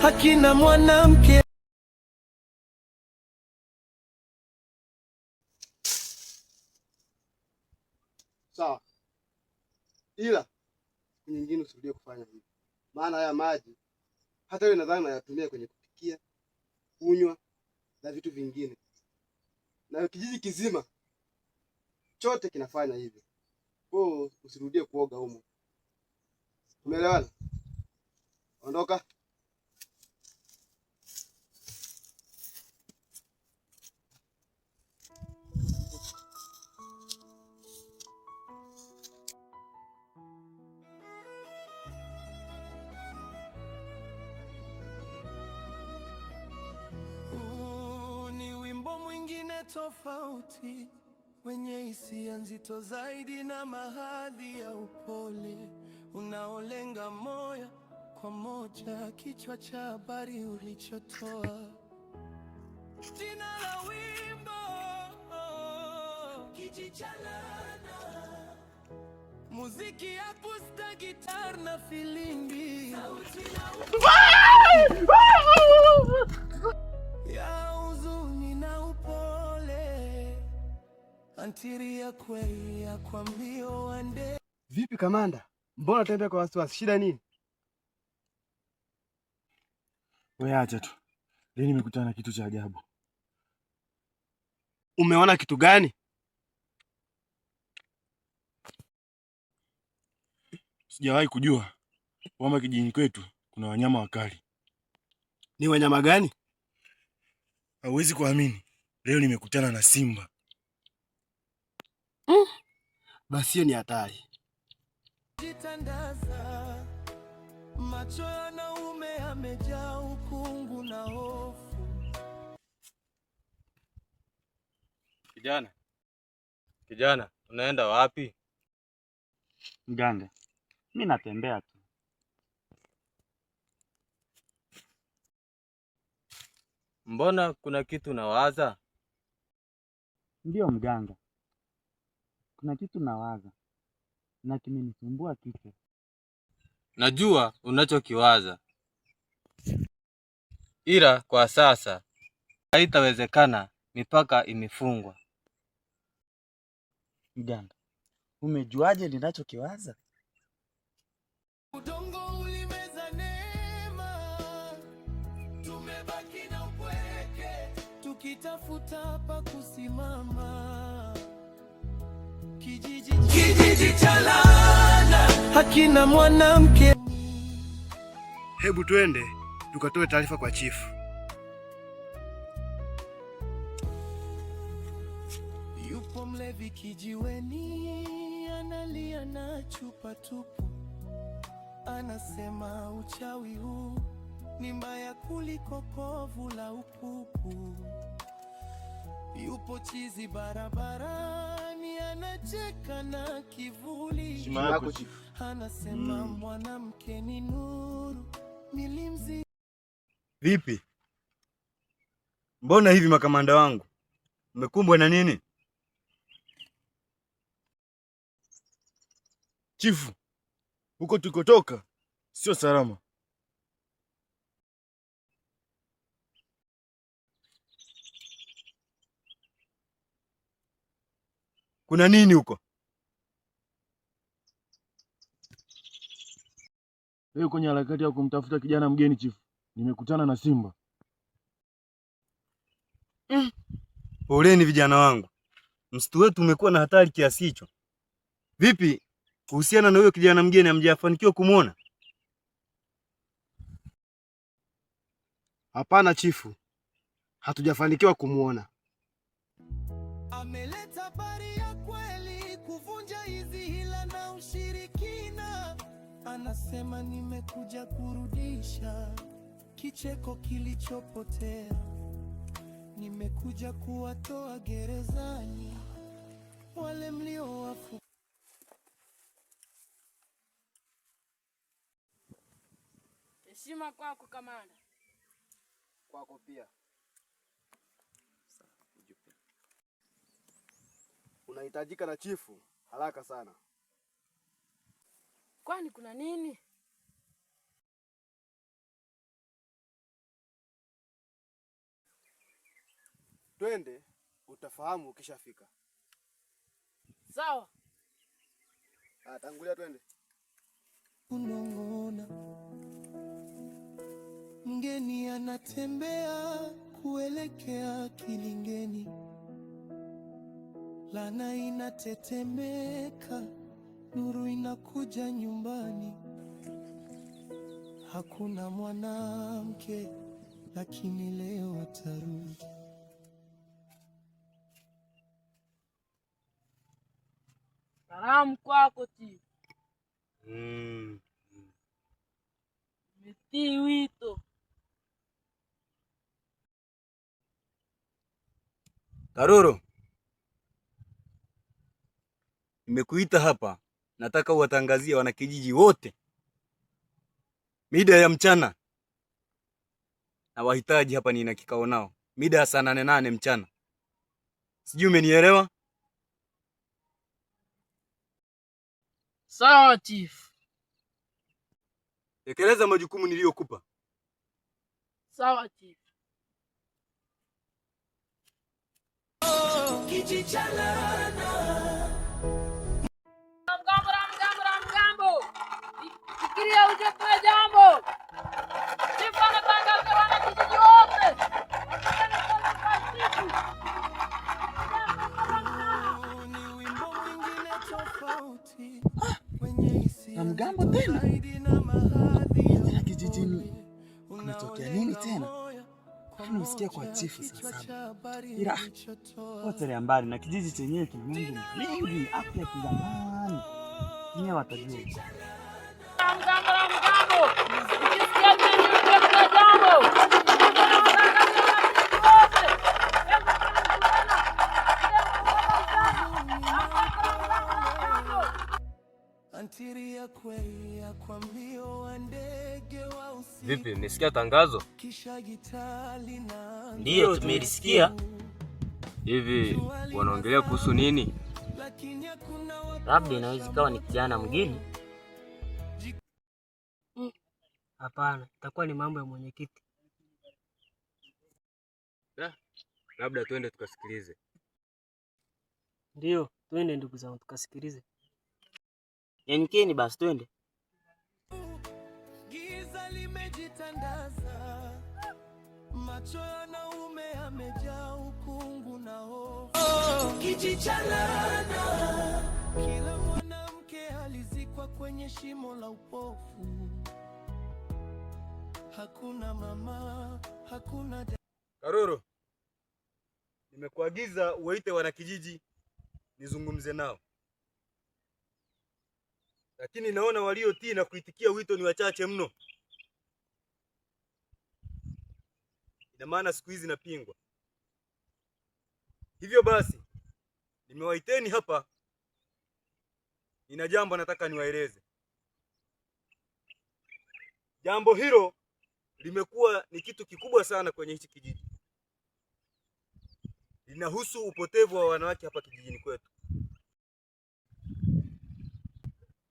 hakina mwanamke. Sawa, ila nyingine usirudie kufanya hivi, maana haya maji hata wewe nadhani unayatumia kwenye kupikia, kunywa na vitu vingine, na kijiji kizima chote kinafanya hivyo. Kwa hiyo usirudie kuoga humo, umeelewana? Ondoka. Ni wimbo mwingine tofauti wenye hisia nzito zaidi na mahadhi ya upole unaolenga moja kwa moja. Kichwa cha habari ulichotoa, jina la wimbo Kijiji cha Laana, muziki ya pusta, gitar na filimbi, sauti ya huzuni na upole, antiri ya kweli ya kwa mbio wande. Vipi kamanda, mbona tembea kwa wasiwasi? Shida nini? Wewe acha tu. Leo nimekutana na kitu cha ajabu. Umeona kitu gani? Sijawahi kujua kwamba kijijini kwetu kuna wanyama wakali. Ni wanyama gani? Hauwezi kuamini. Leo nimekutana na simba. Basi hiyo ni hatari. Jitandaza, macho ya wanaume yamejaa ukungu na hofu. Kijana, unaenda wapi? Mganga, mimi natembea tu. Mbona kuna kitu nawaza? Ndio mganga, kuna kitu nawaza na kimenisumbua kichwa. Najua unachokiwaza, ila kwa sasa haitawezekana, mipaka imefungwa. Mganga, umejuaje ninachokiwaza? Udongo ulimeza neema, tumebaki na upweke, tukitafuta pa kusimama. Kijiji cha laana, hakina mwanamke. Hebu twende tukatoe taarifa kwa chifu. Yupo mlevi kijiweni, analia na chupa tupu, anasema uchawi huu ni mbaya kuliko kovu la upupu. Yupo chizi barabarani, anacheka na kivuli, anasema mwanamke ni nuru, milimzi. Vipi? Mbona hivi makamanda wangu? Mmekumbwa na nini? Chifu, huko tulikotoka sio salama. Kuna nini huko? Leo kwenye harakati ya kumtafuta kijana mgeni chifu, nimekutana na simba. Poleni vijana wangu. Msitu wetu umekuwa na hatari kiasi hicho. Vipi kuhusiana na huyo kijana mgeni, hamjafanikiwa kumuona? Hapana chifu, hatujafanikiwa kumuona. Ameleta habari ya kweli kuvunja hizi hila na ushirikina. Anasema nimekuja kurudisha kicheko kilichopotea, nimekuja kuwatoa gerezani wale mliowafu. Heshima kwako kamanda. Kwako pia. Unahitajika na chifu haraka sana. Kwani kuna nini? Twende, utafahamu ukishafika. Sawa. Tangulia twende. Unong'ona, mgeni anatembea kuelekea kilingeni, lana inatetemeka, nuru inakuja nyumbani. Hakuna mwanamke, lakini leo atarudi. Salamu kwako Chief. Metii wito. Karoro, nimekuita hapa, nataka uwatangazie wanakijiji wote mida ya mchana na wahitaji hapa. Nina kikao nao mida ya saa 8 mchana. Sijui umenielewa? Sawa Chief. Tekeleza majukumu niliyokupa. Sawa Chief. Mgambo. Fikiria uje kwa jambo. Chief anatangaza wanakijiji wote. Na Mgambo tena? Na kijijini kumetokea nini tena? Nimesikia kwa chifu sasa. Ila wote mbali na kijiji chenyewe kina mambo mengi afya kizamani. Ni watajua. Mgambo. Ukisikia nini uje kwa jambo. Vipi, umesikia tangazo? Ndiyo, tumelisikia. Hivi wanaongelea kuhusu nini? Labda inaweza kawa ni kijana mgeni. Hapana, itakuwa ni mambo ya mwenyekiti. Labda twende tukasikilize. Ndiyo, twende ndugu zangu tukasikilize. Yanikeni basi twende. Giza limejitandaza, macho ya wanaume yamejaa ukungu na hofu. Kijichalana, kila mwanamke alizikwa kwenye shimo la upofu. Hakuna mama, hakuna Karoro, nimekuagiza uwaite wanakijiji nizungumze nao, lakini naona waliotii na kuitikia wito ni wachache mno. Ina maana siku hizi napingwa. Hivyo basi nimewaiteni hapa, nina jambo nataka niwaeleze. Jambo hilo limekuwa ni kitu kikubwa sana kwenye hichi kijiji. Linahusu upotevu wa wanawake hapa kijijini kwetu.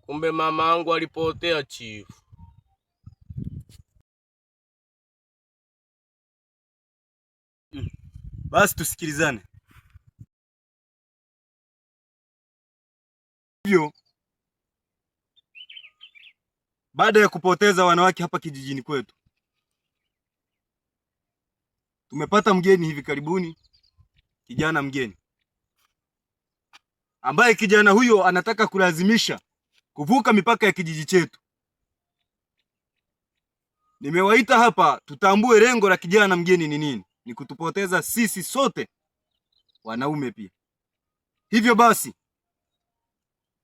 Kumbe mama yangu alipotea Chief. Basi tusikilizane. Hivyo baada ya kupoteza wanawake hapa kijijini kwetu, tumepata mgeni hivi karibuni, kijana mgeni ambaye kijana huyo anataka kulazimisha kuvuka mipaka ya kijiji chetu. Nimewaita hapa tutambue lengo la kijana mgeni ni nini. Ni kutupoteza sisi sote wanaume pia. Hivyo basi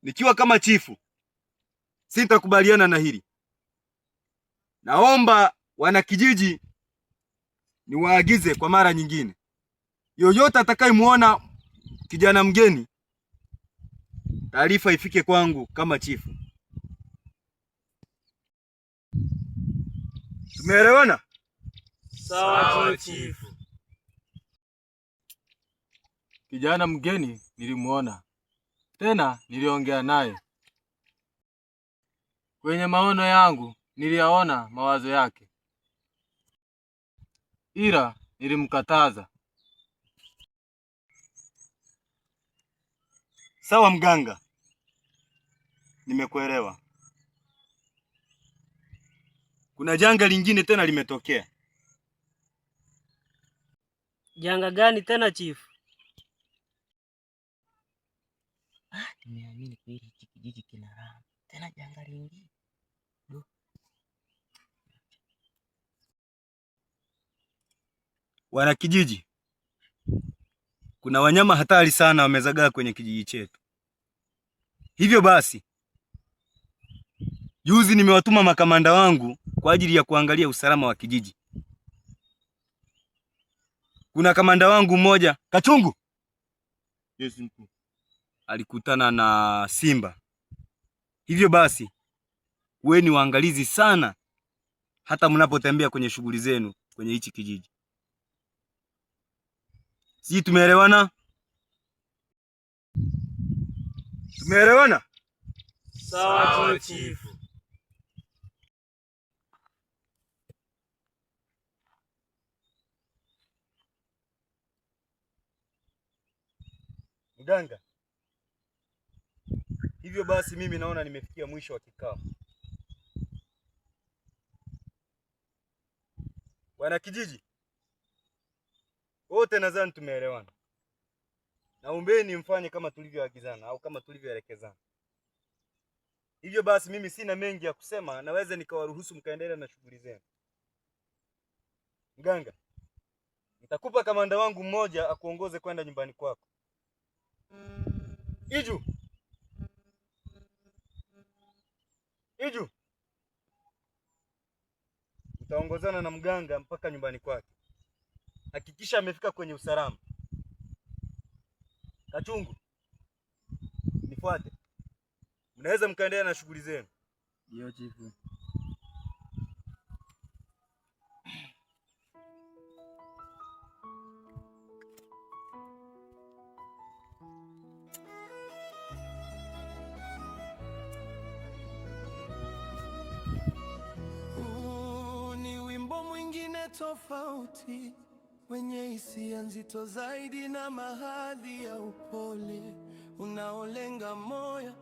nikiwa kama chifu sitakubaliana na hili. Naomba wanakijiji niwaagize kwa mara nyingine, yoyote atakayemuona kijana mgeni, taarifa ifike kwangu kama chifu. Tumeelewana? Sawa chifu. Kijana mgeni nilimuona, tena niliongea naye. Kwenye maono yangu niliyaona mawazo yake, ila nilimkataza. Sawa mganga, nimekuelewa. Kuna janga lingine tena limetokea. Janga gani tena chifu? Nimeamini kweli hiki kijiji kina raha. Tena janga lingine. Wana kijiji, kuna wanyama hatari sana wamezagaa kwenye kijiji chetu. Hivyo basi, juzi nimewatuma makamanda wangu kwa ajili ya kuangalia usalama wa kijiji. Kuna kamanda wangu mmoja, Kachungu. Yes, mkuu. Alikutana na simba. Hivyo basi, kuweni waangalizi sana hata mnapotembea kwenye shughuli zenu kwenye hichi kijiji. Si tumeelewana? Tumeelewana? Sawa chifu. Mganga, hivyo basi mimi naona nimefikia mwisho wa kikao. Wana kijiji wote nadhani tumeelewana. Naombeni mfanye kama tulivyoagizana au kama tulivyoelekezana. Hivyo basi mimi sina mengi ya kusema, naweza nikawaruhusu mkaendelea na shughuli zenu. Mganga, nitakupa kamanda wangu mmoja akuongoze kwenda nyumbani kwako. Iju, utaongozana na mganga mpaka nyumbani kwake. Hakikisha amefika kwenye usalama. Kachungu, nifuate. Mnaweza mkaendelea na shughuli zenu. Ndio chifu. Ni wimbo mwingine tofauti wenye hisia nzito zaidi na mahadhi ya upole unaolenga moja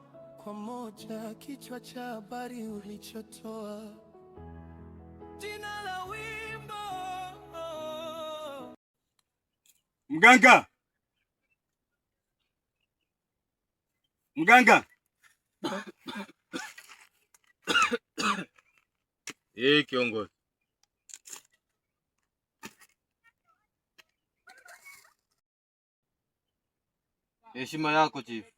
kwa moja. Kichwa cha habari ulichotoa, jina la wimbo. Mganga! Mganga! Kiongozi. Heshima yako chifu.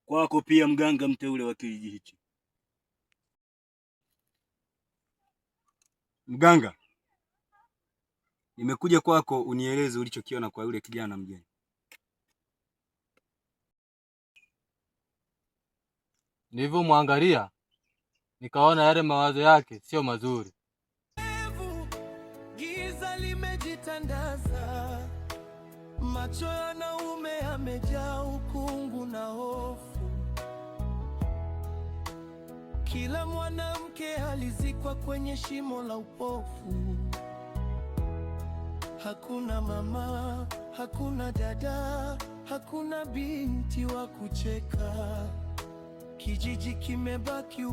Kwako pia mganga mteule wa kijiji hichi. Mganga, nimekuja kwako unieleze ulichokiona kwa yule kijana mgeni. Nilivyomwangalia nikaona yale mawazo yake sio mazuri. Giza limejitandaza, macho ya wanaume yamejaa ukungu na hofu. Kila mwanamke alizikwa kwenye shimo la upofu. Hakuna mama, hakuna dada, hakuna binti wa kucheka. Kijiji kimebaki